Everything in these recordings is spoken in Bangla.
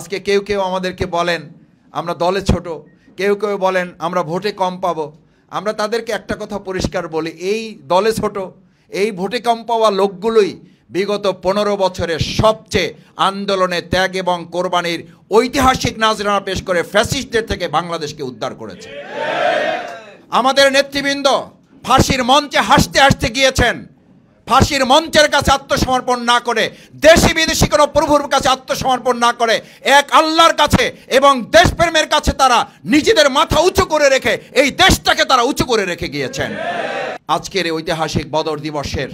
আজকে কেউ কেউ আমাদেরকে বলেন আমরা দলে ছোট, কেউ কেউ বলেন আমরা ভোটে কম পাবো। আমরা তাদেরকে একটা কথা পরিষ্কার বলি, এই দলে ছোট, এই ভোটে কম পাওয়া লোকগুলোই বিগত 15 বছরের সবচেয়ে আন্দোলনে ত্যাগ এবং কোরবানির ঐতিহাসিক নাজরানা পেশ করে ফ্যাসিস্টদের থেকে বাংলাদেশকে উদ্ধার করেছে। আমাদের নেতৃবৃন্দ ফাঁসির মঞ্চে হাসতে হাসতে গিয়েছেন, ফাঁসির মঞ্চের কাছে আত্মসমর্পণ না করে, দেশি বিদেশি কোনো প্রভুর কাছে আত্মসমর্পণ না করে এক আল্লাহর কাছে এবং দেশপ্রেমের কাছে তারা নিজেদের মাথা উঁচু করে রেখে এই দেশটাকে তারা উঁচু করে রেখে গিয়েছেন। আজকের এই ঐতিহাসিক বদর দিবসের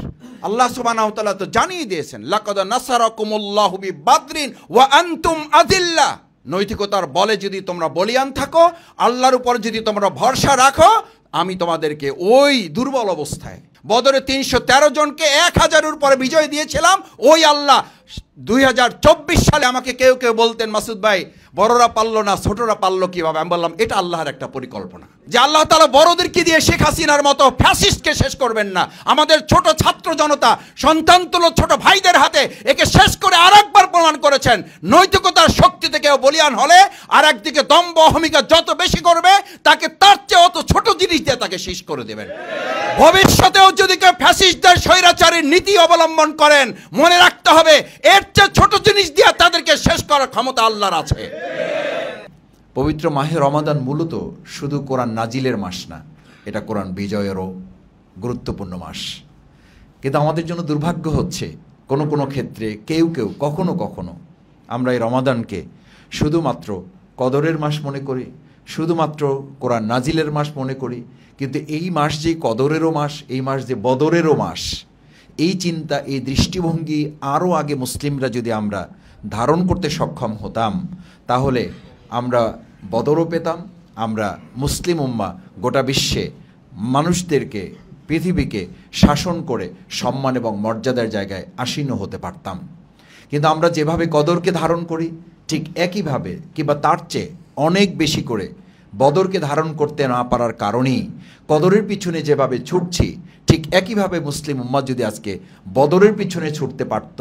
আল্লাহ সুবহানাহু ওয়া তাআলা তো জানিয়ে দিয়েছেন, লাকাদ নাসারাকুমুল্লাহু বিবাদরিন ওয়া আনতুম আযিল্লা। নৈতিকতার বলে যদি তোমরা বলিয়ান থাকো, আল্লাহর উপর যদি তোমরা ভরসা রাখো, আমি তোমাদেরকে ওই দুর্বল অবস্থায় বদরে 313 জনকে 1000-এর উপরে বিজয় দিয়েছিলাম। ওই আল্লাহ 2024 সালে আমাকে কেউ কেউ বলতেন, মাসুদ ভাই বড়রা পারলো না, ছোটরা পারলো কিভাবে? আমি বললাম এটা আল্লাহর একটা পরিকল্পনা, যে আল্লাহ তাআলা বড়দেরকে দিয়ে শেখ হাসিনার মতো ফ্যাসিস্টকে শেষ করবেন না। আমাদের ছোট ছাত্র জনতা, সন্তানতুল্য ছোট ভাইদের হাতে একে শেষ করে আরেকবার প্রমাণ করেছেন, নৈতিকতার শক্তি থেকে বলিয়ান হলে আর একদিকে দম্ভ অহমিকা যত বেশি করবে, তাকে তার চেয়ে অত ছোট জিনিস দিয়ে তাকে শেষ করে দেবেন। ভবিষ্যতেও যদি কেউ ফ্যাসিস্টদের স্বৈরাচারীর নীতি অবলম্বন করেন, মনে রাখতে হবে এর চেয়ে ছোট জিনিস দিয়ে তাদেরকে শেষ করার ক্ষমতা আল্লাহর আছে। পবিত্র মাহে রমাদান মূলত শুধু কোরআন নাজিলের মাস না, এটা কোরআন বিজয়েরও গুরুত্বপূর্ণ মাস। কিন্তু আমাদের জন্য দুর্ভাগ্য হচ্ছে কোনো কোনো ক্ষেত্রে কেউ কেউ কখনো কখনো আমরা এই রমাদানকে শুধুমাত্র কদরের মাস মনে করি, শুধুমাত্র কোরআন নাজিলের মাস মনে করি। কিন্তু এই মাস যে কদরেরও মাস, এই মাস যে বদরেরও মাস, এই চিন্তা, এই দৃষ্টিভঙ্গি আরও আগে মুসলিমরা যদি আমরা ধারণ করতে সক্ষম হতাম, তাহলে আমরা বদরও পেতাম, আমরা মুসলিম উম্মা গোটা বিশ্বে মানুষদেরকে, পৃথিবীকে শাসন করে সম্মান এবং মর্যাদার জায়গায় আসীন হতে পারতাম। কিন্তু আমরা যেভাবে কদরকে ধারণ করি, ঠিক একইভাবে কিংবা তার চেয়ে অনেক বেশি করে বদরকে ধারণ করতে না পারার কারণেই কদরের পিছনে যেভাবে ছুটছি, ঠিক একইভাবে মুসলিম উম্মাহ যদি আজকে বদরের পিছনে ছুটতে পারত,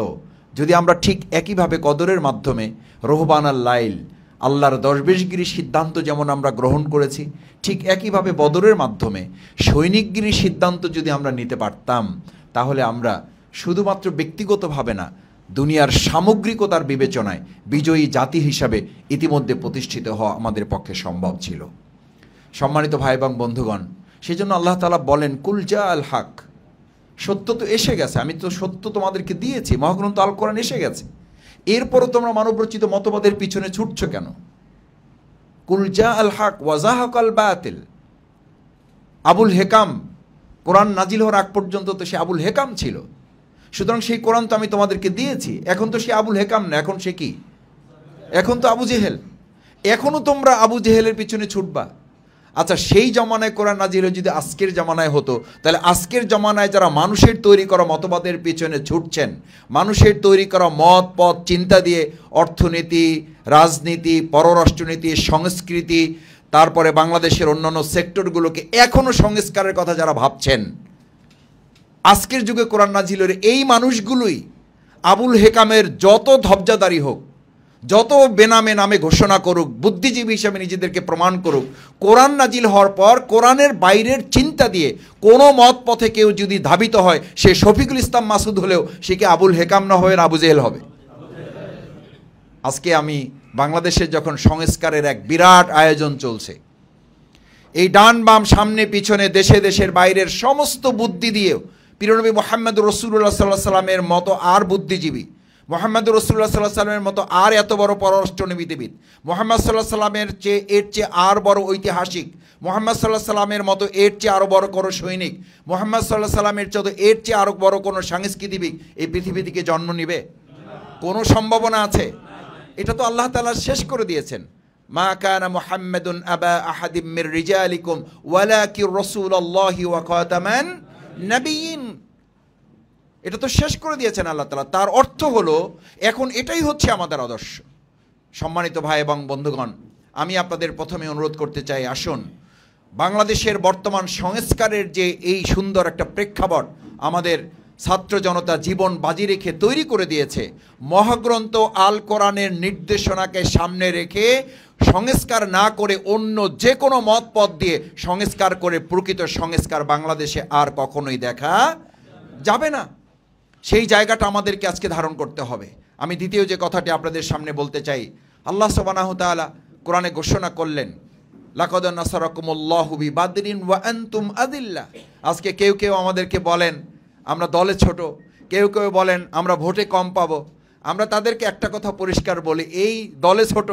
যদি আমরা ঠিক একইভাবে কদরের মাধ্যমে রোহবান আল লাইল, আল্লাহর 10-20 সিদ্ধান্ত যেমন আমরা গ্রহণ করেছি, ঠিক একইভাবে বদরের মাধ্যমে সৈনিকগিরি সিদ্ধান্ত যদি আমরা নিতে পারতাম, তাহলে আমরা শুধুমাত্র ব্যক্তিগতভাবে না, দুনিয়ার সামগ্রিকতার বিবেচনায় বিজয়ী জাতি হিসাবে ইতিমধ্যে প্রতিষ্ঠিত হওয়া আমাদের পক্ষে সম্ভব ছিল। সম্মানিত ভাই এবং বন্ধুগণ, সেজন্য আল্লাহ তাআলা বলেন, কুল জা আল হক, সত্য তো এসে গেছে, আমি তো সত্য তোমাদেরকে দিয়েছি, মহাগ্রন্থ আল কোরআন এসে গেছে, এরপরও তোমরা মানবরচিত মতবাদের পিছনে ছুটছো কেন? কুল জা আল হক ওয়া যাহাক আল বাতিল। আবুল হেকাম, কোরআন নাজিল হওয়ার আগ পর্যন্ত তো সে আবুল হেকাম ছিল, সুতরাং সেই কোরআন তো আমি তোমাদেরকে দিয়েছি। এখন তো সে আবুল হেকাম না, এখন সে কি? এখন তো আবু জেহেল। এখনও তোমরা আবু জেহেলের পিছনে ছুটবা? আচ্ছা, সেই জমানায় কোরআন নাজিল যদি আজকের জমানায় হতো, তাহলে আজকের জমানায় যারা মানুষের তৈরি করা মতবাদের পিছনে ছুটছেন, মানুষের তৈরি করা মত পথ চিন্তা দিয়ে অর্থনীতি, রাজনীতি, পররাষ্ট্রনীতি, সংস্কৃতি, তারপরে বাংলাদেশের অন্যান্য সেক্টরগুলোকে এখনও সংস্কারের কথা যারা ভাবছেন, আজকের যুগে কোরআন নাজিলের এই মানুষগুলোই আবুল হেকামের যত ধবজাদারি হোক, যত বেনামে নামে ঘোষণা করুক, বুদ্ধিজীবী হিসাবে নিজেদেরকে প্রমাণ করুক, কোরআন নাজিল হওয়ার পর কোরআনের বাইরের চিন্তা দিয়ে কোনো মত পথে কেউ যদি ধাবিত হয়, সে শফিকুল ইসলাম মাসুদ হলেও সে কি আবুল হেকাম না হয়ে আবু জেহেল হবে? আজকে আমি বাংলাদেশে যখন সংস্কারের এক বিরাট আয়োজন চলছে, এই ডান বাম সামনে পিছনে দেশে দেশের বাইরের সমস্ত বুদ্ধি দিয়েও প্রিয়নবী মুহাম্মদ রাসূলুল্লাহ সাল্লাল্লাহু আলাইহি ওয়াসাল্লামের মতো আর বুদ্ধিজীবী, মুহাম্মদ রাসূলুল্লাহ সাল্লাল্লাহু আলাইহি ওয়াসাল্লামের মতো আর এত বড় পররাষ্ট্রনীতিবিদ, মুহাম্মদ সাল্লাল্লাহু আলাইহি ওয়াসাল্লামের চেয়ে এর চেয়ে আর বড় ঐতিহাসিক, মুহাম্মদ সাল্লাল্লাহু আলাইহি ওয়াসাল্লামের মতো এর চেয়ে আরও বড় কোনো সৈনিক, মুহাম্মদ সাল্লাল্লাহু আলাইহি ওয়াসাল্লামের চেয়ে এর চেয়ে আরও বড় কোনো সাংস্কৃতিবিদ এই পৃথিবী থেকে জন্ম নেবে? কোনো সম্ভাবনা আছে? এটা তো আল্লাহ তাআলা শেষ করে দিয়েছেন। মা কানা মুহাম্মাদুন আবা আহাদিম মির রিজালিকুম ওয়ালাকিন রাসূলুল্লাহি ওয়া খাতামান নবিয়্যিন। এটা তো শেষ করে দিয়েছেন আল্লাহ তাআলা। তার অর্থ হলো এখন এটাই হচ্ছে আমাদের আদর্শ। সম্মানিত ভাই এবং বন্ধুগণ, আমি আপনাদের প্রথমে অনুরোধ করতে চাই, আসুন বাংলাদেশের বর্তমান সংস্কারের যে এই সুন্দর একটা প্রেক্ষাপট আমাদের ছাত্র জনতা জীবন বাজি রেখে তৈরি করে দিয়েছে। মহাগ্রন্থ আল কোরআনের নির্দেশনাকে সামনে রেখে সংস্কার না করে অন্য যে কোনো মত পথ দিয়ে সংস্কার করে প্রকৃত সংস্কার বাংলাদেশে আর কখনোই দেখা যাবে না। সেই জায়গাটা আমাদেরকে আজকে ধারণ করতে হবে। আমি দ্বিতীয় যে কথাটি আপনাদের সামনে বলতে চাই, আল্লাহ সুবহানাহু ওয়া তাআলা কোরআনে ঘোষণা করলেন, লাকাদ নাসারাকুমুল্লাহু বিবাদরিন ওয়া আনতুম আযিল্লাহ। আজকে কেউ কেউ আমাদেরকে বলেন আমরা দলে ছোট, কেউ কেউ বলেন আমরা ভোটে কম পাবো। আমরা তাদেরকে একটা কথা পরিষ্কার বলি, এই দলে ছোট,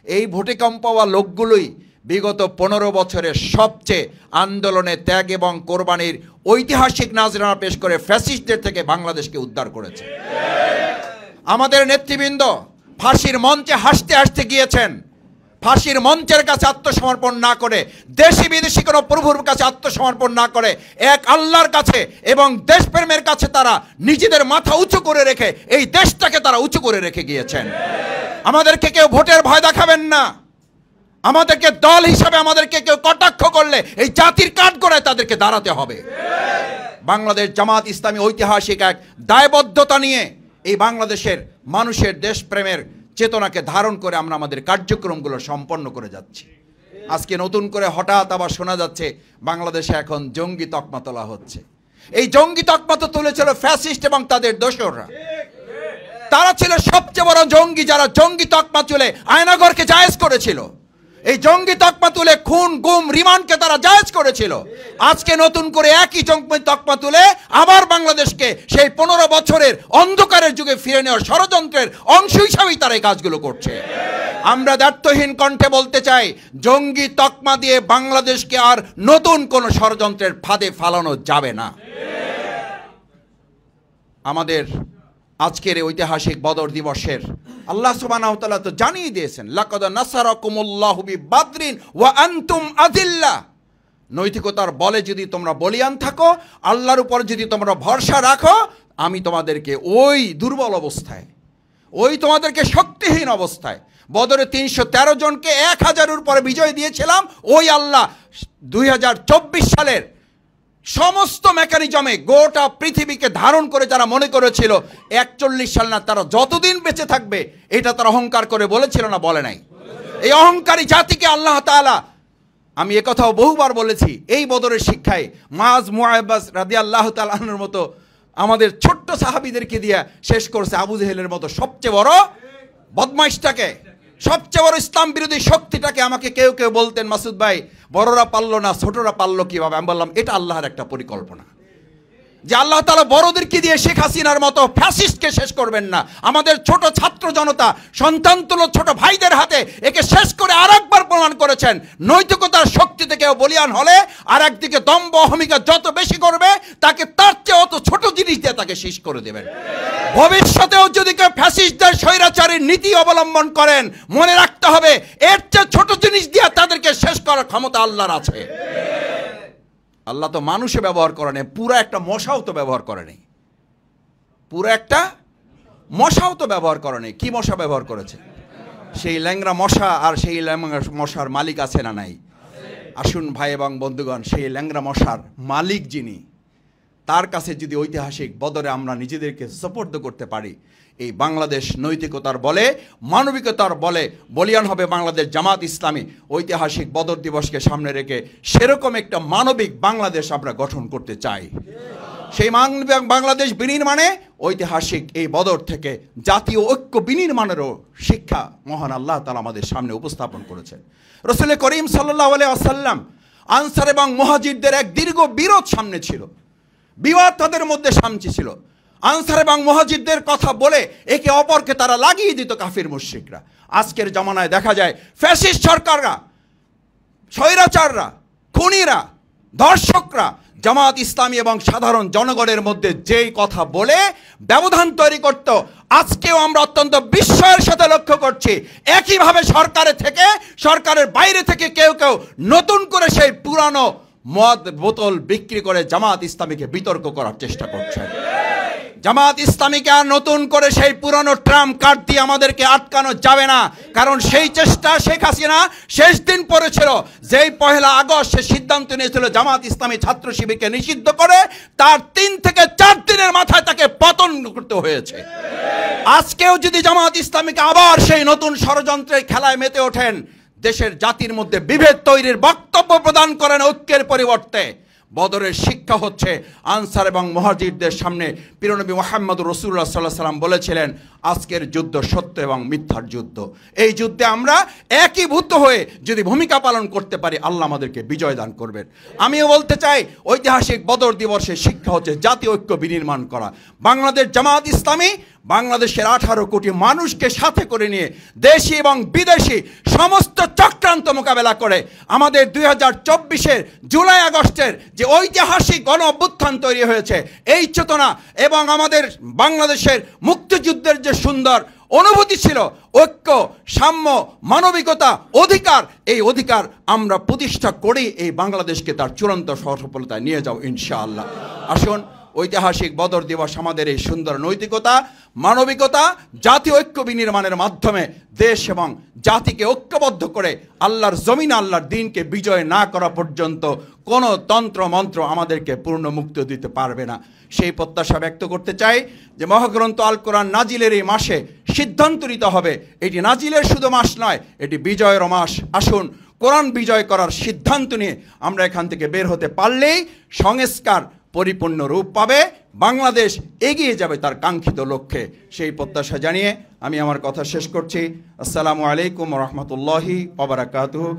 এই ভোটে কম পাওয়া লোকগুলোই বিগত 15 বছরের সবচেয়ে আন্দোলনে ত্যাগ এবং কোরবানির ঐতিহাসিক নাজরানা পেশ করে ফ্যাসিস্টদের থেকে বাংলাদেশকে উদ্ধার করেছে। আমাদের নেতৃবৃন্দ ফাঁসির মঞ্চে হাসতে হাসতে গিয়েছেন, ফাঁসির মঞ্চের কাছে আত্মসমর্পণ না করে, দেশি বিদেশি কোনো প্রভুর কাছে আত্মসমর্পণ না করে এক আল্লাহর কাছে এবং দেশপ্রেমের কাছে তারা নিজেদের মাথা উঁচু করে রেখে এই দেশটাকে তারা উঁচু করে রেখে গিয়েছেন। আমাদেরকে কেউ ভোটের ভয় দেখাবেন না। আমাদেরকে দল হিসাবে আমাদেরকে কেউ কটাক্ষ করলে এই জাতির কাঠগড়ায় তাদেরকে দাঁড়াতে হবে। বাংলাদেশ জামাত ইসলামী ঐতিহাসিক এক দায়বদ্ধতা নিয়ে এই বাংলাদেশের মানুষের দেশপ্রেমের চেতনাকে ধারণ করে আমরা আমাদের কার্যক্রমগুলো সম্পন্ন করে যাচ্ছি। আজকে নতুন করে হঠাৎ আবার শোনা যাচ্ছে বাংলাদেশে এখন জঙ্গি তকমা তোলা হচ্ছে। এই জঙ্গি তকমা তো তুলেছিল ফ্যাসিস্ট এবং তাদের দোসররা। তারা ছিল সবচেয়ে বড় জঙ্গি যারা জঙ্গি তকমা তুলে আয়নাঘরকে জায়েজ করেছিল। এই জঙ্গি তকমা তুলে খুন গুম রিমান্ডকে তারা জায়েজ করেছিল। আজকে নতুন করে একই জঙ্গি তকমা তুলে আবার বাংলাদেশকে সেই 15 বছরের অন্ধকারের যুগে ফিরে নেওয়ার ষড়যন্ত্রের অংশ হিসাবেই তারা এই কাজগুলো করছে। আমরা দ্ব্যর্থহীন কণ্ঠে বলতে চাই, জঙ্গি তকমা দিয়ে বাংলাদেশকে আর নতুন কোন ষড়যন্ত্রের ফাঁদে ফালানো যাবে না। আমাদের আজকের এই ঐতিহাসিক বদর দিবসের আল্লাহ সুবহানাহু ওয়া তাআলা তো জানিয়ে দিয়েছেন, লাকাদ নাসারাকুমুল্লাহু বিবাদরিন ওয়া আনতুম আযিল্লাহ। নৈতিকতার বলে যদি তোমরা বলিয়ান থাকো, আল্লাহর উপর যদি তোমরা ভরসা রাখো, আমি তোমাদেরকে ওই দুর্বল অবস্থায়, ওই তোমাদেরকে শক্তিহীন অবস্থায় বদরে 313 জনকে 1000-এর উপরে বিজয় দিয়েছিলাম। ওই আল্লাহ 2024 সালের সমস্ত মেকানিজমে গোটা পৃথিবীকে ধারণ করে যারা মনে করেছিল 41 সাল না তারা যতদিন বেঁচে থাকবে, এটা তারা অহংকার করে বলেছিল না, বলে নাই। এই অহংকারী জাতিকে আল্লাহ তাআলা, আমি একথাও বহুবার বলেছি, এই বদরের শিক্ষায় মুআজ মুআব্বাস রাদিয়াল্লাহু তাআলা আনহুর মতো আমাদের ছোট্ট সাহাবীদেরকে দিয়ে শেষ করছে আবু জেহেলের মতো সবচেয়ে বড় বদমাইশটাকে, সবচেয়ে বড় ইসলাম বিরোধী শক্তিটাকে। আমাকে কেউ কেউ বলতেন, মাসুদ ভাই বড়রা পারলো না ছোটরা পারলো কিভাবে? আমি বললাম এটা আল্লাহর একটা পরিকল্পনা, যে আল্লাহ তাআলা বড়দেরকে দিয়ে শেখ হাসিনার মতো ফ্যাসিস্টকে শেষ করবেন না। আমাদের ছোট ছাত্র জনতা সন্তানতুল্য ছোট ভাইদের হাতে একে শেষ করে আরেকবার প্রমাণ করেছেন, নৈতিকতার শক্তি থেকে বলিয়ান হলে আর একদিকে দম্ভ অহমিকা যত বেশি করবে তাকে তার চেয়ে অত ছোট জিনিস দিয়ে তাকে শেষ করে দেবেন। ভবিষ্যতেও যদি কেউ ফ্যাসিস্টদের স্বৈরাচারীর নীতি অবলম্বন করেন, মনে রাখতে হবে এর চেয়ে ছোট জিনিস দিয়ে তাদেরকে শেষ করার ক্ষমতা আল্লাহর আছে। আল্লাহ তো মানুষে ব্যবহার করে নেই, পুরো একটা মশাও তো ব্যবহার করে নেই, পুরো একটা মশাও তো ব্যবহার করে নেই। কি মশা ব্যবহার করেছে? সেই ল্যাংরা মশা। আর সেই ল্যাংরা মশার মালিক আছে না নাই? আসুন ভাই এবং বন্ধুগণ, সেই ল্যাংরা মশার মালিক যিনি, তার কাছে যদি ঐতিহাসিক বদরে আমরা নিজেদেরকে সুপর্দ করতে পারি, এই বাংলাদেশ নৈতিকতার বলে মানবিকতার বলে বলিয়ান হবে বাংলাদেশ জামাত ইসলামী। ঐতিহাসিক বদর দিবসকে সামনে রেখে সেরকম একটা মানবিক বাংলাদেশ আমরা গঠন করতে চাই। সেই মানবিক বাংলাদেশ বিনির্মাণে ঐতিহাসিক এই বদর থেকে জাতীয় ঐক্য বিনির্মাণেরও শিক্ষা মহান আল্লাহ তাআলা আমাদের সামনে উপস্থাপন করেছেন। রাসূল করিম সাল্লাল্লাহু আলাইহি ওয়াসাল্লাম, আনসার এবং মুহাজিরদের এক দীর্ঘ বিরোধ সামনে ছিল, বিবাদ তাদের মধ্যে সামনে ছিল। আনসার এবং মুহাজিরদের কথা বলে একে অপরকে তারা লাগিয়ে দিত কাফির মুশরিকরা। আজকের জামানায় দেখা যায় ফ্যাসিস্ট সরকাররা, স্বৈরাচাররা, খুনিরা, ধর্ষকরা জামাত ইসলামী এবং সাধারণ জনগণের মধ্যে যেই কথা বলে ব্যবধান তৈরি করত, আজকেও আমরা অত্যন্ত বিস্ময়ের সাথে লক্ষ্য করছি একইভাবে সরকারের বাইরে থেকে কেউ কেউ নতুন করে সেই পুরানো মদ বোতল বিক্রি করে জামাত ইসলামীকে বিতর্ক করার চেষ্টা করছেন। জামাত ইসলামীকে আর নতুন করে সেই পুরনো ট্রাম্প কার্ড দিয়ে আমাদেরকে আটকানো যাবে না, কারণ সেই চেষ্টা শেখ হাসিনা শেষ দিন পড়েছিল, যেই 1 আগস্ট সে সিদ্ধান্ত নিয়েছিল জামাত ইসলামী ছাত্র শিবিরকে নিষিদ্ধ করে, তার 3 থেকে 4 দিনের মাথায় তাকে পতন করতে হয়েছে। আজকেও যদি জামাত ইসলামীকে আবার সেই নতুন ষড়যন্ত্রের খেলায় মেতে ওঠেন, দেশের জাতির মধ্যে বিভেদ তৈরির বক্তব্য প্রদান করেন ঐক্যের পরিবর্তে, বদরের শিক্ষা হচ্ছে আনসার এবং মুহাজিরদের সামনে প্রিয়নবী মুহাম্মদুর রাসূলুল্লাহ সাল্লাল্লাহু আলাইহি ওয়াসাল্লাম বলেছিলেন, আজকের যুদ্ধ সত্য এবং মিথ্যার যুদ্ধ। এই যুদ্ধে আমরা একীভূত হয়ে যদি ভূমিকা পালন করতে পারি, আল্লাহ আমাদেরকে বিজয় দান করবেন। আমিও বলতে চাই, ঐতিহাসিক বদর দিবসের শিক্ষা হচ্ছে জাতীয় ঐক্য বিনির্মাণ করা। বাংলাদেশ জামাত ইসলামী বাংলাদেশের 18 কোটি মানুষকে সাথে করে নিয়ে দেশি এবং বিদেশি সমস্ত চক্রান্ত মোকাবেলা করে আমাদের 2024-এর জুলাই আগস্টের যে ঐতিহাসিক গণ অভ্যুত্থান তৈরি হয়েছে, এই চেতনা এবং আমাদের বাংলাদেশের মুক্তিযুদ্ধের যে সুন্দর অনুভূতি ছিল, ঐক্য, সাম্য, মানবিকতা, অধিকার, এই অধিকার আমরা প্রতিষ্ঠা করেই এই বাংলাদেশকে তার চূড়ান্ত সফলতায় নিয়ে যাও ইনশাআল্লাহ। আসুন, ঐতিহাসিক বদর দিবস আমাদের এই সুন্দর নৈতিকতা, মানবিকতা, জাতীয় ঐক্য বিনির্মাণের মাধ্যমে দেশ এবং জাতিকে ঐক্যবদ্ধ করে আল্লাহর জমিন, আল্লাহর দ্বীনকে বিজয় না করা পর্যন্ত কোনো তন্ত্র মন্ত্র আমাদেরকে পূর্ণ মুক্তি দিতে পারবে না। সেই প্রত্যাশা ব্যক্ত করতে চাই যে মহাগ্রন্থ আল কোরআন নাজিলের এই মাসে সিদ্ধান্ত নিতে হবে, এটি নাজিলের শুধু মাস নয়, এটি বিজয়ের মাস। আসুন, কোরআন বিজয় করার সিদ্ধান্ত নিয়ে আমরা এখান থেকে বের হতে পারলেই সংস্কার পরিপূর্ণ রূপ পাবে, বাংলাদেশ এগিয়ে যাবে তার কাঙ্ক্ষিত লক্ষ্যে। সেই প্রত্যাশা জানিয়ে আমি আমার কথা শেষ করছি। আসসালামু আলাইকুম ওয়া রাহমাতুল্লাহি ওয়া বারাকাতুহু।